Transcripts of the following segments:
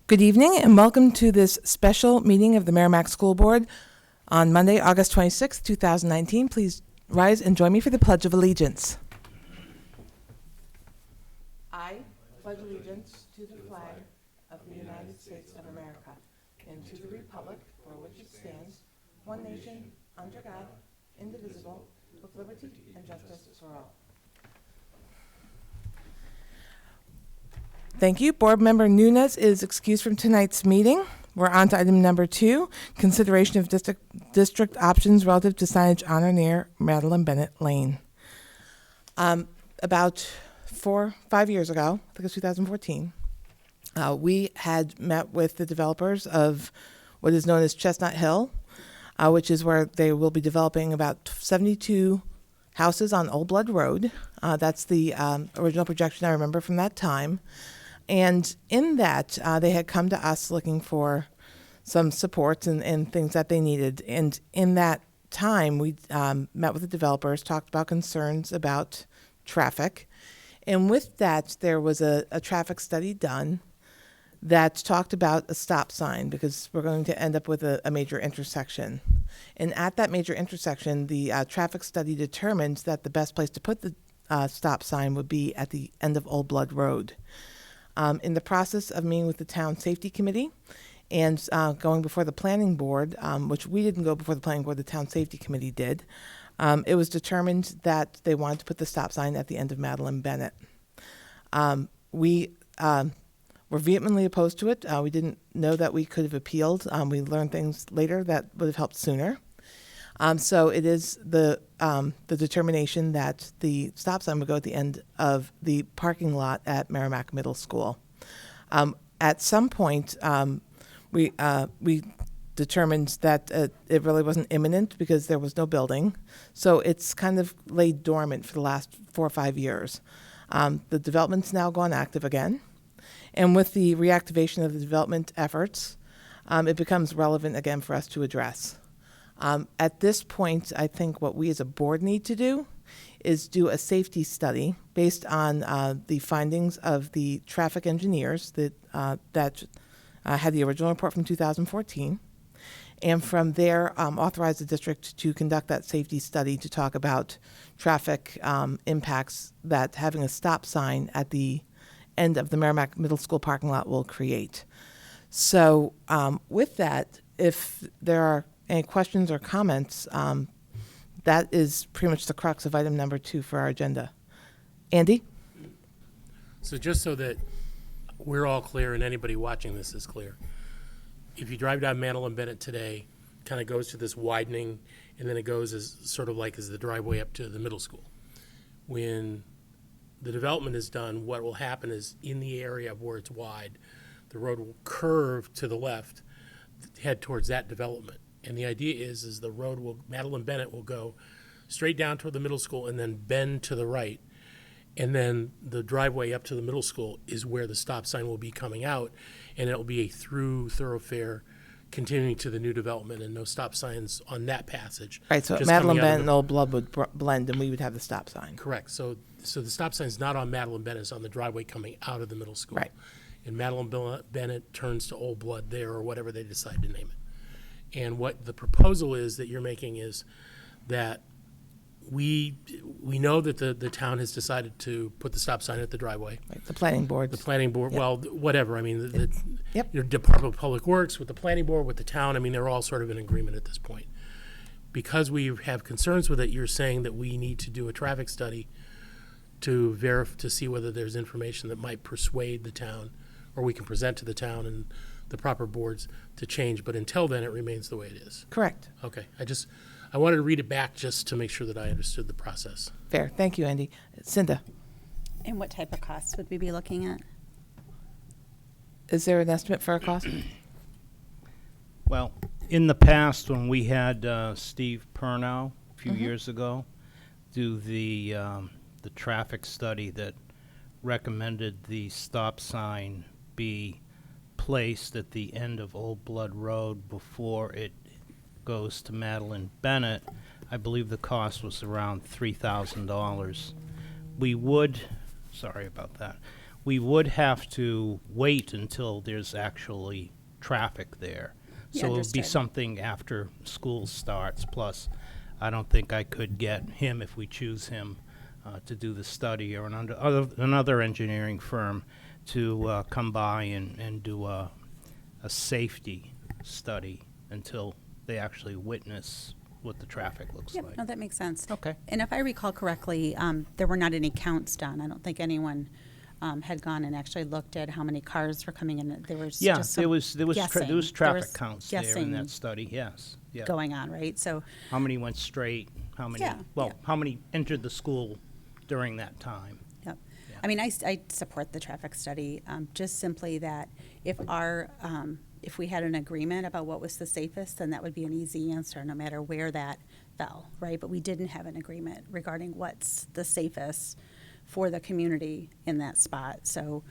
Good evening and welcome to this special meeting of the Merrimack School Board on Monday, August 26, 2019. Please rise and join me for the Pledge of Allegiance. I pledge allegiance to the flag of the United States of America and to the republic for which it stands, one nation, under God, indivisible, with liberty and justice for all. Thank you. Board Member Nunes is excused from tonight's meeting. We're on to item number 2, consideration of district options relative to signage on or near Madeline Bennett Lane. About 5 years ago, I think it was 2014, we had met with the developers of what is known as Chestnut Hill, which is where they will be developing about 72 houses on Old Blood Road. That's the original projection I remember from that time. And in that, they had come to us looking for some support and things that they needed. And in that time, we met with the developers, talked about concerns about traffic. And with that, there was a traffic study done that talked about a stop sign because we're going to end up with a major intersection. And at that major intersection, the traffic study determined that the best place to put the stop sign would be at the end of Old Blood Road. In the process of meeting with the town safety committee and going before the planning board, which we didn't go before the planning board, the town safety committee did, it was determined that they wanted to put the stop sign at the end of Madeline Bennett. We were vehemently opposed to it. We didn't know that we could have appealed. We learned things later that would have helped sooner. So it is the determination that the stop sign would go at the end of the parking lot at Merrimack Middle School. At some point, we determined that it really wasn't imminent because there was no building. So it's kind of laid dormant for the last 4 or 5 years. The development's now gone active again. And with the reactivation of the development efforts, it becomes relevant again for us to address. At this point, I think what we as a board need to do is do a safety study based on the findings of the traffic engineers that had the original report from 2014. And from there, authorize the district to conduct that safety study to talk about traffic impacts that having a stop sign at the end of the Merrimack Middle School parking lot will create. So with that, if there are any questions or comments, that is pretty much the crux of item number 2 for our agenda. Andy? So just so that we're all clear and anybody watching this is clear, if you drive down Madeline Bennett today, kind of goes to this widening, and then it goes as sort of like as the driveway up to the middle school. When the development is done, what will happen is in the area where it's wide, the road will curve to the left, head towards that development. And the idea is the road Madeline Bennett will go straight down toward the middle school and then bend to the right. And then the driveway up to the middle school is where the stop sign will be coming out. And it'll be a through thoroughfare continuing to the new development and no stop signs on that passage. Right, so Just Madeline coming out of Bennett and Old Blood would blend and we would have the stop sign. Correct. So the stop sign is not on Madeline Bennett, it's on the driveway coming out of the middle school. Right. And Madeline Bennett turns to Old Blood there or whatever they decide to name it. And what the proposal is that you're making is that we know that the town has decided to put the stop sign at the driveway. Right, the planning board. The planning board, Yep. well, whatever. I mean, Yep. your Department of Public Works, with the planning board, with the town, I mean, they're all sort of in agreement at this point. Because we have concerns with it, you're saying that we need to do a traffic study to see whether there's information that might persuade the town, or we can present to the town and the proper boards to change. But until then, it remains the way it is. Correct. Okay. I wanted to read it back just to make sure that I understood the process. Fair. Thank you, Andy. Cinda, And what type of costs would we be looking at? is there an estimate for a cost? Well, in the past, when we had Steve Pernow a few years ago do the traffic study that recommended the stop sign be placed at the end of Old Blood Road before it goes to Madeline Bennett, I believe the cost was around $3,000. We would, sorry about that, we would have to wait until there's actually traffic there. Yeah, So it would be understood. something after school starts. Plus, I don't think I could get him, if we choose him, to do the study, or another engineering firm to come by and do a safety study until they actually witness what the traffic looks Yep, like. no, that makes sense. Okay. And if I recall correctly, there were not any counts done. I don't think anyone had gone and actually looked at how many cars were coming in. There was Yeah, just there some was guessing. There traffic was counts there in guessing that study, yes. Yeah. going on, right? So, How many went straight, how many, Yeah, well, yeah. how many entered the school during that time? yep. Yeah. I mean, I support the traffic study, just simply that if we had an agreement about what was the safest, then that would be an easy answer, no matter where that fell, right? But we didn't have an agreement regarding what's the safest for the community in that spot. So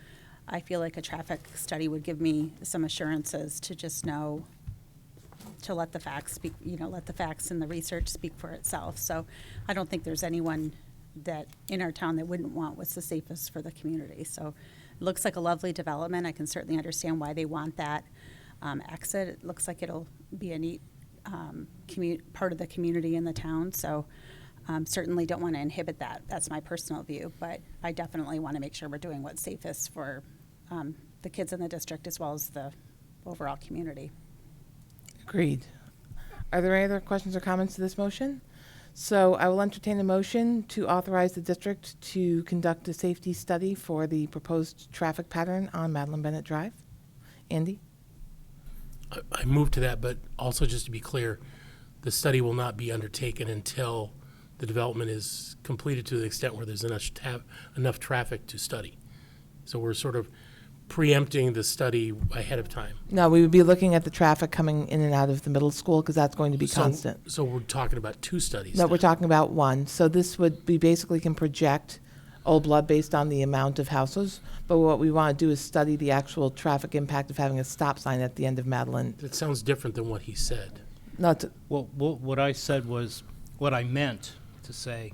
I feel like a traffic study would give me some assurances to just know, to let the facts speak, let the facts and the research speak for itself. So I don't think there's anyone that in our town that wouldn't want what's the safest for the community. So it looks like a lovely development. I can certainly understand why they want that exit. It looks like it'll be a neat part of the community in the town. So certainly don't want to inhibit that. That's my personal view. But I definitely want to make sure we're doing what's safest for the kids in the district as well as the overall community. Agreed. Are there any other questions or comments to this motion? So I will entertain a motion to authorize the district to conduct a safety study for the proposed traffic pattern on Madeline Bennett Drive. Andy? I moved to that, but also just to be clear, the study will not be undertaken until the development is completed to the extent where there's enough traffic to study. So we're sort of preempting the study ahead of time. No, we would be looking at the traffic coming in and out of the middle school because that's going to be So- constant. So we're talking about two studies. No, then. we're talking about one. So this would be basically can project Old Blood based on the amount of houses. But what we want to do is study the actual traffic impact of having a stop sign at the end of Madeline. That sounds different than what he said. Not to, Well, what I said was, what I meant to say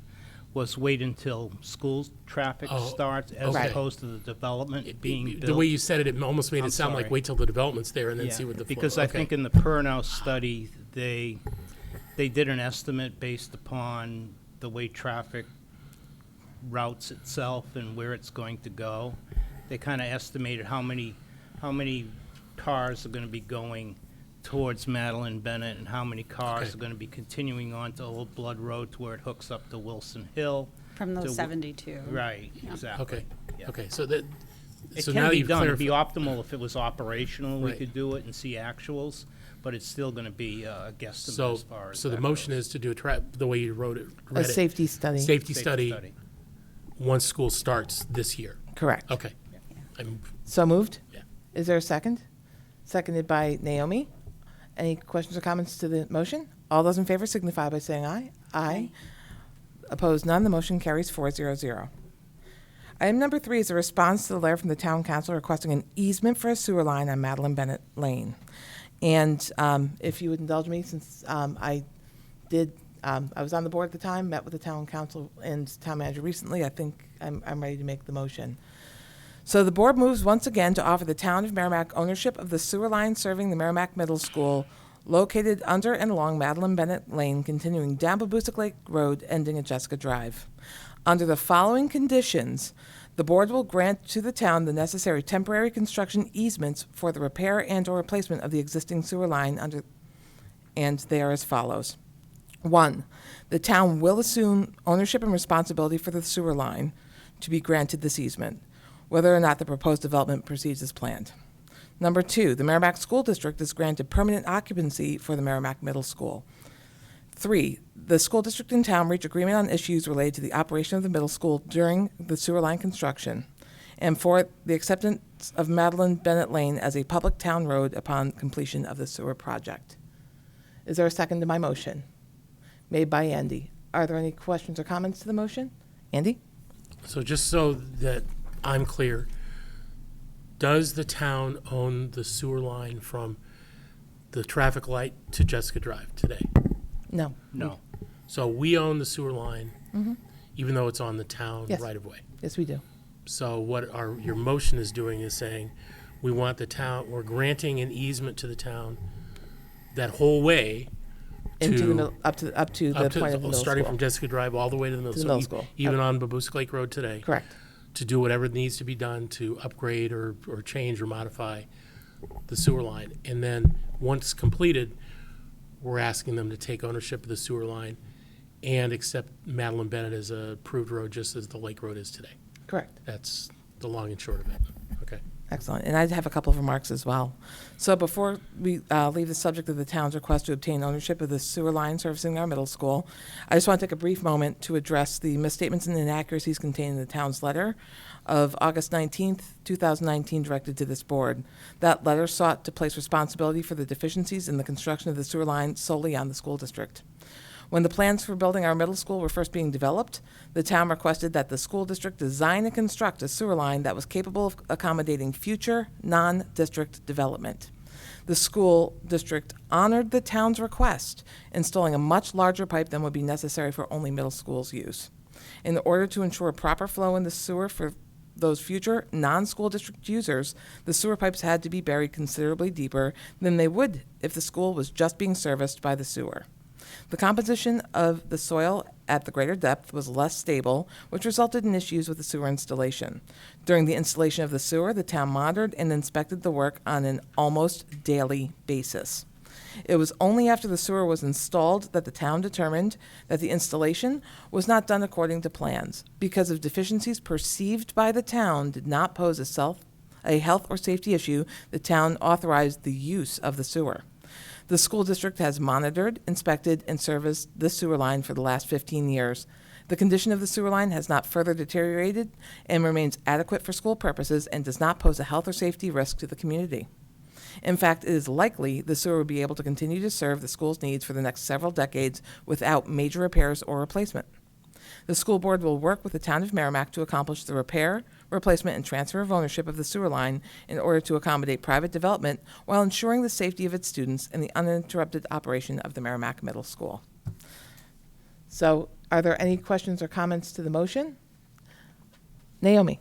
was wait until school traffic Oh, starts as okay. opposed to the development being built. The way you said it almost made I'm it sound like sorry. wait till the development's there and then Yeah, see what the flow. because I okay. think in the Pernow study, they did an estimate based upon the way traffic routes itself and where it's going to go. They kind of estimated how many cars are going to be going towards Madeline Bennett and how many cars Okay. are going to be continuing on to Old Blood Road to where it hooks up to Wilson Hill. From To those w- 72. Right, exactly. Okay, Yeah. okay, so that, It so can now that be you've done. It'd be clarified. optimal if it was operational, we Right. could do it and see actuals, but it's still gonna be a guesstimate So, as far as so the that motion goes. is to do the way you read a it. safety study. Safety Safety study once school starts this year. Correct. Okay. I'm, So moved? Yeah. Is there a second? Seconded by Naomi. Any questions or comments to the motion? All those in favor signify by saying aye. Aye. Opposed, none. The motion carries 400. Item number 3 is a response to the letter from the town council requesting an easement for a sewer line on Madeline Bennett Lane. And if you would indulge me, since I was on the board at the time, met with the town council and town manager recently, I think I'm ready to make the motion. So the board moves once again to offer the town of Merrimack ownership of the sewer line serving the Merrimack Middle School located under and along Madeline Bennett Lane, continuing down Babusick Lake Road, ending at Jessica Drive. Under the following conditions, the board will grant to the town the necessary temporary construction easements for the repair and/or replacement of the existing sewer line and they are as follows. 1, the town will assume ownership and responsibility for the sewer line to be granted this easement, whether or not the proposed development proceeds as planned. Number 2, the Merrimack School District is granted permanent occupancy for the Merrimack Middle School. 3, the school district and town reach agreement on issues related to the operation of the middle school during the sewer line construction. And 4, the acceptance of Madeline Bennett Lane as a public town road upon completion of the sewer project. Is there a second to my motion? Made by Andy. Are there any questions or comments to the motion? Andy? so just so that I'm clear, does the town own the sewer line from the traffic light to Jessica Drive today? No. No. So we own the sewer line, even though it's on the town Yes. right of way. Yes, we do. So what your motion is doing is saying, we want the town, we're granting an easement to the town that whole way Into the to, middle, up to the point of the middle starting school. from Jessica Drive all the way to the middle To the school. middle school. Even on Babusk Lake Road today. Correct. To do whatever needs to be done to upgrade or change or modify the sewer line. And then, once completed, we're asking them to take ownership of the sewer line and accept Madeline Bennett as a approved road, just as the Lake Road is today. Correct. That's the long and short of it. Okay. Excellent. And I have a couple of remarks as well. So before we leave the subject of the town's request to obtain ownership of the sewer line servicing our middle school, I just want to take a brief moment to address the misstatements and inaccuracies contained in the town's letter of August 19th, 2019, directed to this board. That letter sought to place responsibility for the deficiencies in the construction of the sewer line solely on the school district. When the plans for building our middle school were first being developed, the town requested that the school district design and construct a sewer line that was capable of accommodating future non-district development. The school district honored the town's request, installing a much larger pipe than would be necessary for only middle school's use. In order to ensure proper flow in the sewer for those future non-school district users, the sewer pipes had to be buried considerably deeper than they would if the school was just being serviced by the sewer. The composition of the soil at the greater depth was less stable, which resulted in issues with the sewer installation. During the installation of the sewer, the town monitored and inspected the work on an almost daily basis. It was only after the sewer was installed that the town determined that the installation was not done according to plans. Because of deficiencies perceived by the town did not pose a health or safety issue, the town authorized the use of the sewer. The school district has monitored, inspected, and serviced the sewer line for the last 15 years. The condition of the sewer line has not further deteriorated and remains adequate for school purposes and does not pose a health or safety risk to the community. In fact, it is likely the sewer will be able to continue to serve the school's needs for the next several decades without major repairs or replacement. The school board will work with the town of Merrimack to accomplish the repair, replacement, and transfer of ownership of the sewer line in order to accommodate private development while ensuring the safety of its students and the uninterrupted operation of the Merrimack Middle School. So, are there any questions or comments to the motion? Naomi?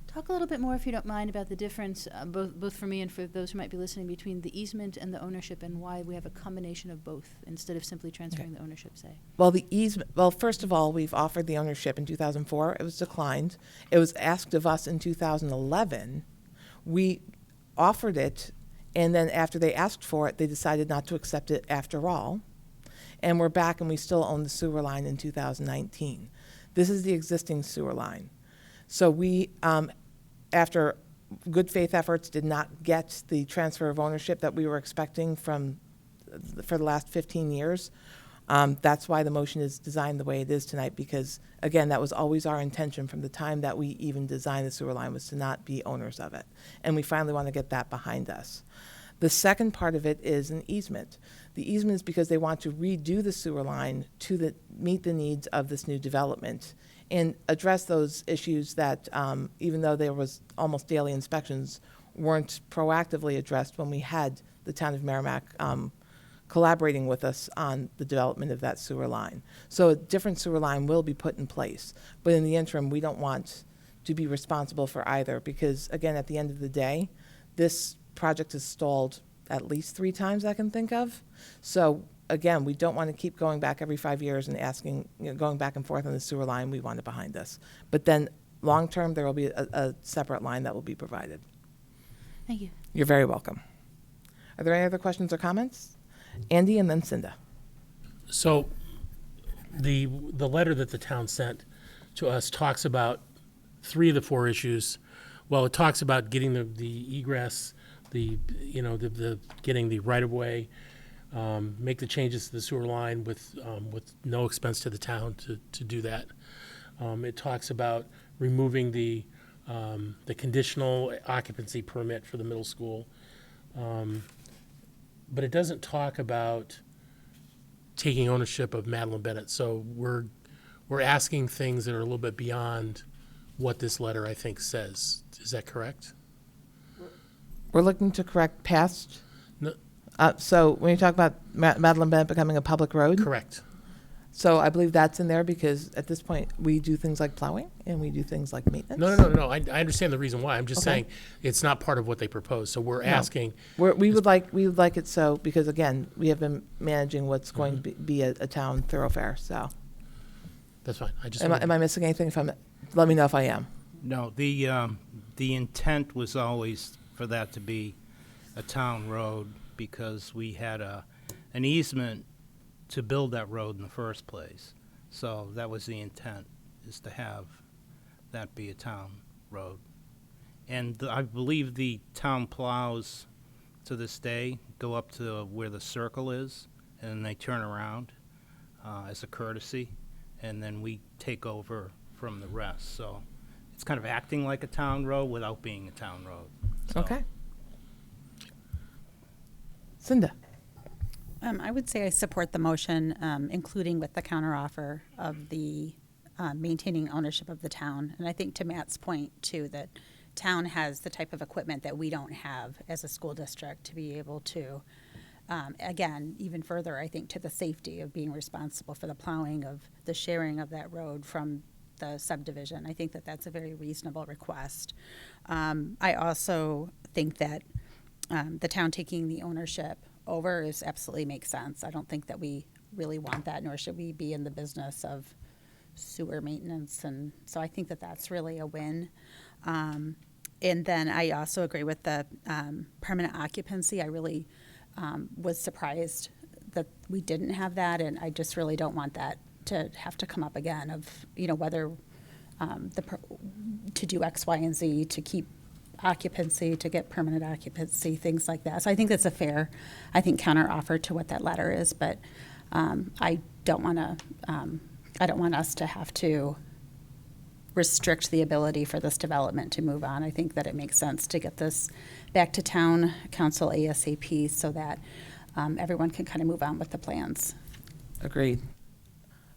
Talk a little bit more, if you don't mind, about the difference, both for me and for those who might be listening, between the easement and the ownership, and why we have a combination of both instead of simply transferring the ownership, say. Well, the easement, well, first of all, we've offered the ownership in 2004. It was declined. It was asked of us in 2011. We offered it, and then after they asked for it, they decided not to accept it after all. And we're back, and we still own the sewer line in 2019. This is the existing sewer line. So we, after good faith efforts, did not get the transfer of ownership that we were expecting for the last 15 years. That's why the motion is designed the way it is tonight, because, again, that was always our intention from the time that we even designed the sewer line, was to not be owners of it. And we finally want to get that behind us. The second part of it is an easement. The easement is because they want to redo the sewer line to meet the needs of this new development and address those issues that, even though there was almost daily inspections, weren't proactively addressed when we had the town of Merrimack collaborating with us on the development of that sewer line. So a different sewer line will be put in place. But in the interim, we don't want to be responsible for either, because, again, at the end of the day, this project has stalled at least 3 times I can think of. So again, we don't want to keep going back every 5 years and asking, going back and forth on the sewer line. We want it behind us. But then long term, there will be a separate line that will be provided. Thank you. You're very welcome. Are there any other questions or comments? Andy and then Cinda. So the letter that the town sent to us talks about 3 of the 4 issues. Well, it talks about getting the egress, the getting the right of way, make the changes to the sewer line with no expense to the town to do that. It talks about removing the conditional occupancy permit for the middle school, but it doesn't talk about taking ownership of Madeline Bennett. So we're asking things that are a little bit beyond what this letter, I think, says. Is that correct? We're looking to correct past. No. So when you talk about Madeline Bennett becoming a public road, Correct. So I believe that's in there because at this point, we do things like plowing and we do things like maintenance. No. I understand the reason why. I'm just Okay. saying it's not part of what they propose. So we're asking, We would like it so, because again, we have been managing what's going to be a town thoroughfare, so. that's fine. I just Am I missing anything? Let me know if I am. No, the intent was always for that to be a town road because we had an easement to build that road in the first place. So that was the intent, is to have that be a town road. And I believe the town plows to this day go up to where the circle is, and then they turn around as a courtesy, and then we take over from the rest. So it's kind of acting like a town road without being a town road. So- Okay. Cinda? I would say I support the motion, including with the counteroffer of the maintaining ownership of the town. And I think to Matt's point, too, that town has the type of equipment that we don't have as a school district to be able to, again, even further, I think, to the safety of being responsible for the plowing of the sharing of that road from the subdivision. I think that that's a very reasonable request. I also think that the town taking the ownership over is absolutely makes sense. I don't think that we really want that, nor should we be in the business of sewer maintenance. And so I think that that's really a win. And then I also agree with the permanent occupancy. I really was surprised that we didn't have that, and I just really don't want that to have to come up again of, whether to do X, Y, and Z to keep occupancy, to get permanent occupancy, things like that. So I think that's a fair, counter offer to what that letter is, but I don't want us to have to restrict the ability for this development to move on. I think that it makes sense to get this back to town council ASAP so that everyone can kind of move on with the plans. Agreed.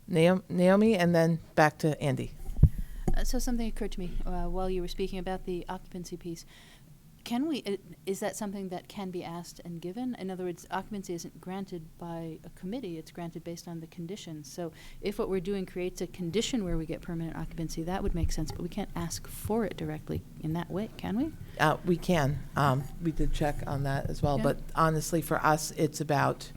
Naomi, and then back to Andy. So something occurred to me while you were speaking about the occupancy piece. Is that something that can be asked and given? In other words, occupancy isn't granted by a committee, it's granted based on the conditions. So if what we're doing creates a condition where we get permanent occupancy, that would make sense, but we can't ask for it directly in that way, can we? We can. We did check on that as well, Yeah. but honestly, for us, it's about,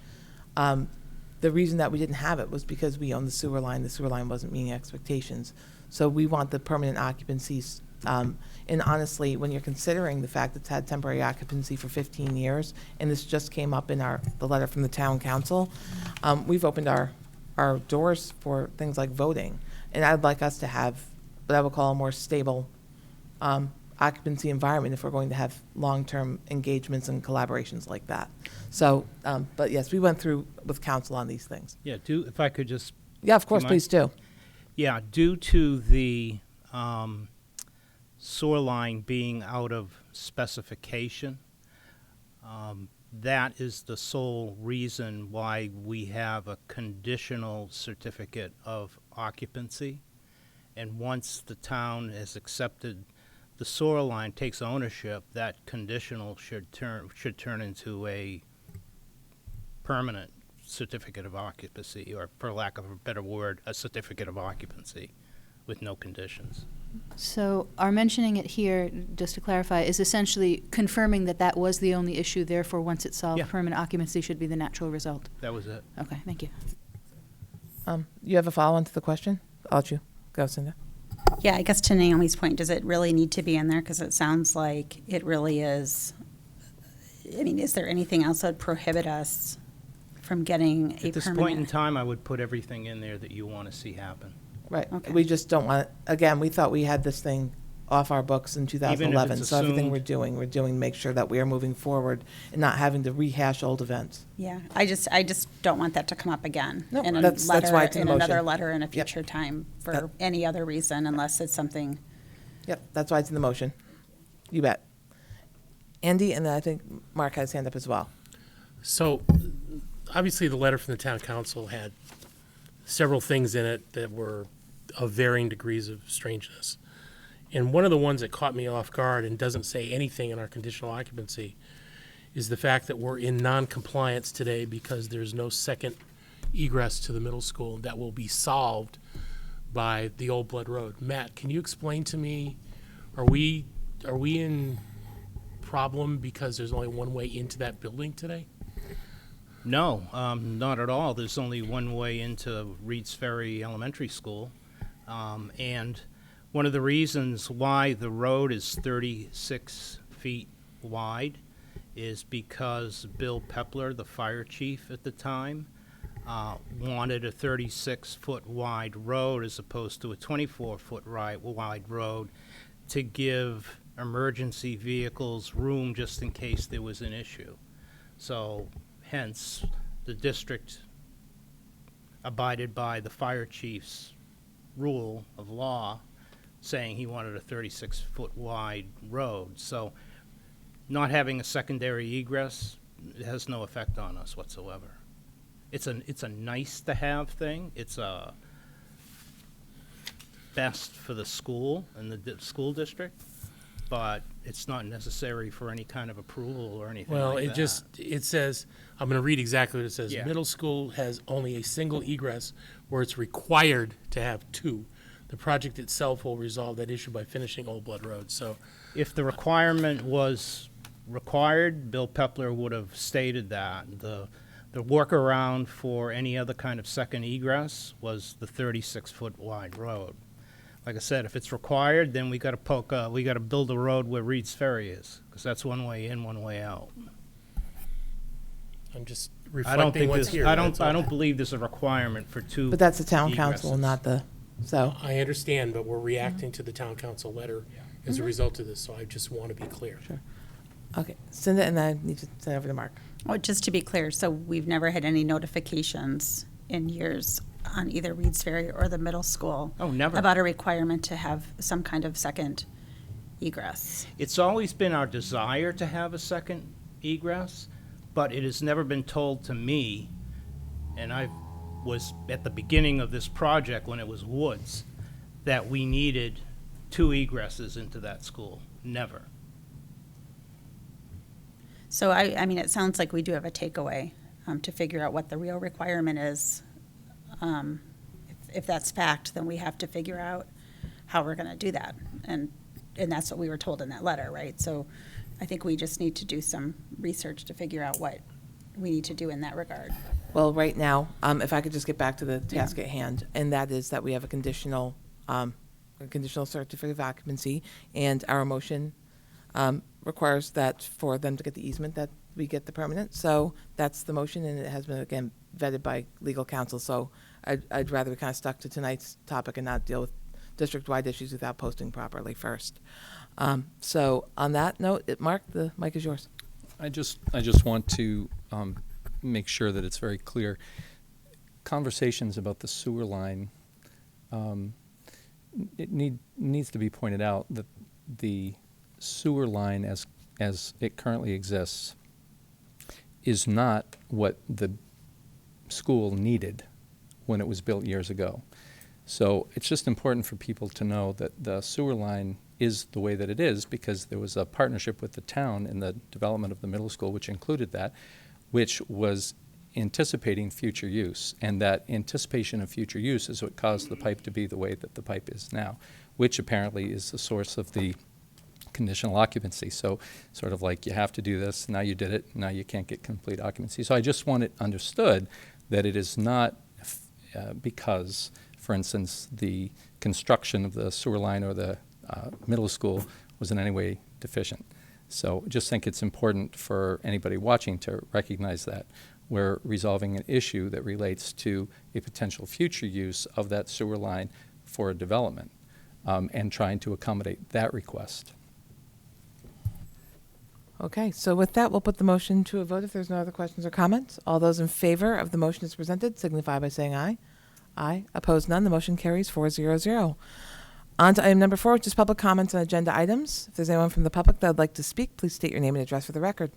the reason that we didn't have it was because we own the sewer line. The sewer line wasn't meeting expectations. So we want the permanent occupancies. And honestly, when you're considering the fact that it's had temporary occupancy for 15 years, and this just came up in the letter from the town council, we've opened our doors for things like voting. And I'd like us to have what I would call a more stable occupancy environment if we're going to have long-term engagements and collaborations like that. So, but yes, we went through with council on these things. Yeah, if I could just, Yeah, of course, mind? please do. yeah, due to the sewer line being out of specification, that is the sole reason why we have a conditional certificate of occupancy. And once the town has accepted the sewer line, takes ownership, that conditional should turn into a permanent certificate of occupancy, or for lack of a better word, a certificate of occupancy with no conditions. So our mentioning it here, just to clarify, is essentially confirming that that was the only issue, therefore once it's solved, Yeah. permanent occupancy should be the natural result. That was it. Okay, thank you. You have a follow-on to the question? I'll let you go, Cinda. Yeah, I guess to Naomi's point, does it really need to be in there? Because it sounds like it really is. I mean, is there anything else that would prohibit us from getting a At this point in time, I would put everything in there that you want to see happen. Right. Okay. We just don't want, again, we thought we had this thing off our books in 2011. it's So everything assumed- we're doing to make sure that we are moving forward and not having to rehash old events. Yeah, I just don't want that to come up again. No, in a that's why letter, it's in the another motion. letter in a Yep. future time for That- any other reason, unless it's something. Yep, that's why it's in the motion. You bet. Andy, and then I think Mark has his hand up as well. So, obviously, the letter from the town council had several things in it that were of varying degrees of strangeness. And one of the ones that caught me off guard and doesn't say anything in our conditional occupancy is the fact that we're in non-compliance today because there's no second egress to the middle school that will be solved by the Old Blood Road. Matt, can you explain to me, are we in problem because there's only one way into that building today? No, not at all. There's only one way into Reed's Ferry Elementary School. And one of the reasons why the road is 36 feet wide is because Bill Pepler, the fire chief at the time, wanted a 36-foot wide road as opposed to a 24-foot wide road to give emergency vehicles room just in case there was an issue. So hence, the district abided by the fire chief's rule of law saying he wanted a 36-foot wide road. So not having a secondary egress has no effect on us whatsoever. It's a nice to have thing. It's a best for the school and the school district, but it's not necessary for any kind of approval or anything Well, like that. it says, I'm going to read exactly what it says. Yeah. Middle school has only a single egress where it's required to have two. The project itself will resolve that issue by finishing Old Blood Road. So, If the requirement was required, Bill Pepler would have stated that. The workaround for any other kind of second egress was the 36-foot wide road. Like I said, if it's required, then we got to build a road where Reed's Ferry is, because that's one way in, one way out. I'm just I don't reflecting think what's this, here. I that's don't all. believe there's a requirement for two. But that's the town council, egresses. not the, so. I understand, but we're reacting to the town council letter as Mm-hmm. a result of this, so I just want to be clear. Okay, send it, and then I need to send it over to Mark. Well, just to be clear, so we've never had any notifications in years on either Reed's Ferry or the middle school. Oh, never. About a requirement to have some kind of second egress. It's always been our desire to have a second egress, but it has never been told to me, and I was at the beginning of this project when it was Woods, that we needed two egresses into that school. Never. So I mean, it sounds like we do have a takeaway to figure out what the real requirement is. If that's fact, then we have to figure out how we're going to do that. And that's what we were told in that letter, right? So I think we just need to do some research to figure out what we need to do in that regard. Well, right now, if I could just get back to the task at hand, and that is that we have a conditional certificate of occupancy, and our motion requires that for them to get the easement, that we get the permanent. So that's the motion, and it has been, again, vetted by legal counsel. So I'd rather we kind of stuck to tonight's topic and not deal with district-wide issues without posting properly first. So on that note, Mark, the mic is yours. I just want to make sure that it's very clear. Conversations about the sewer line, it needs to be pointed out that the sewer line as it currently exists is not what the school needed when it was built years ago. So it's just important for people to know that the sewer line is the way that it is because there was a partnership with the town in the development of the middle school, which included that, which was anticipating future use. And that anticipation of future use is what caused the pipe to be the way that the pipe is now, which apparently is the source of the conditional occupancy. So sort of like you have to do this, now you did it, now you can't get complete occupancy. So I just want it understood that it is not because, for instance, the construction of the sewer line or the middle school was in any way deficient. So just think it's important for anybody watching to recognize that we're resolving an issue that relates to a potential future use of that sewer line for a development and trying to accommodate that request. Okay, so with that, we'll put the motion to a vote if there's no other questions or comments. All those in favor of the motion as presented signify by saying aye. Aye. Opposed, none. The motion carries 4-0-0. On to item number 4, which is public comments on agenda items. If there's anyone from the public that would like to speak, please state your name and address for the record.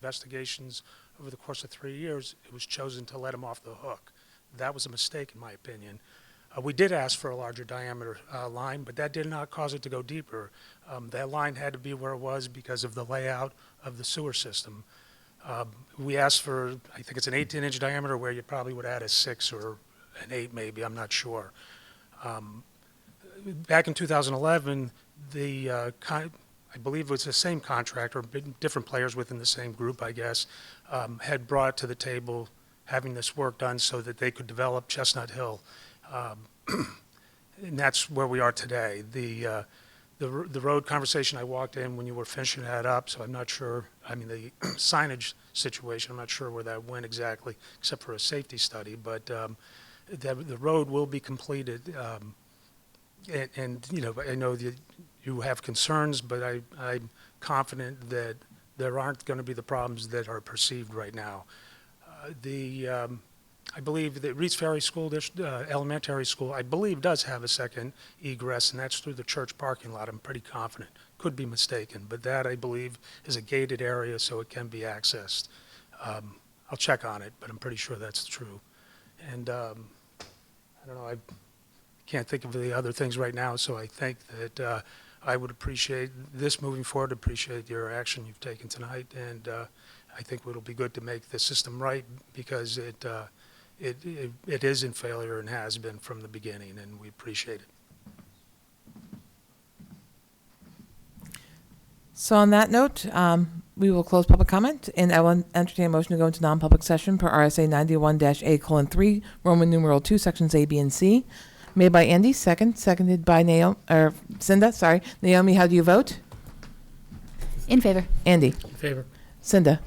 investigations over the course of 3 years, it was chosen to let them off the hook. That was a mistake, in my opinion. We did ask for a larger diameter line, but that did not cause it to go deeper. That line had to be where it was because of the layout of the sewer system. We asked for, I think it's an 18-inch diameter, where you probably would add a 6 or an 8 maybe, I'm not sure. Back in 2011, I believe it was the same contractor, different players within the same group, I guess, had brought to the table having this work done so that they could develop Chestnut Hill. And that's where we are today. The road conversation, I walked in when you were finishing that up, so I'm not sure, I mean, the signage situation, I'm not sure where that went exactly, except for a safety study, but the road will be completed. And you know, I know that you have concerns, but I'm confident that there aren't going to be the problems that are perceived right now. I believe that Reeds Ferry School Elementary School, I believe, does have a second egress, and that's through the church parking lot. I'm pretty confident. Could be mistaken, but that, I believe, is a gated area, so it can be accessed. I'll check on it, but I'm pretty sure that's true. And I don't know, I can't think of the other things right now, so I think that I would appreciate this moving forward, appreciate your action you've taken tonight, and I think it'll be good to make the system right, because it is in failure and has been from the beginning, and we appreciate it. So on that note, we will close public comment, and I will entertain a motion to go into non-public session per RSA 91-A:3, Roman numeral 2, sections A, B, and C. Made by Andy, seconded by Cinda, sorry. Naomi, how do you vote? In favor. Andy? In favor. Cinda?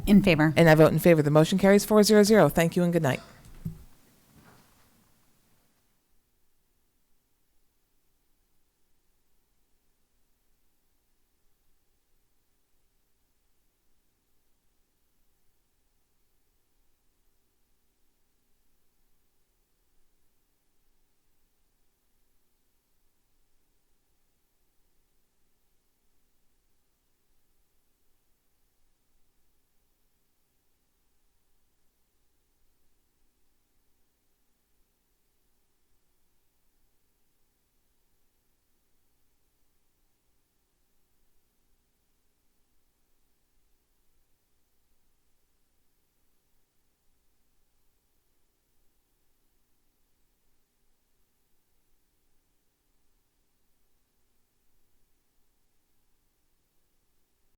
In favor. And I vote in favor. The motion carries 4-0-0. Thank you and good night.